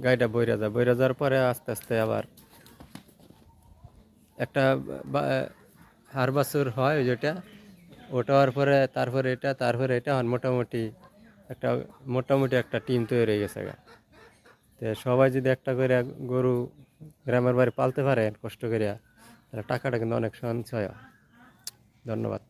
গাইটা বইরা যাওয়ার পরে আস্তে আস্তে আবার একটা হার বাছুর হয় যেটা ওটা হওয়ার পরে তারপরে এটা তারপরে এটা মোটামুটি একটা টিম তৈরি হয়ে গেছে গা। তো সবাই যদি একটা করে গরু গ্রামের বাড়ি পালতে পারে কষ্ট করিয়া তাহলে টাকাটা কিন্তু অনেক সঞ্চয় হয়। ধন্যবাদ।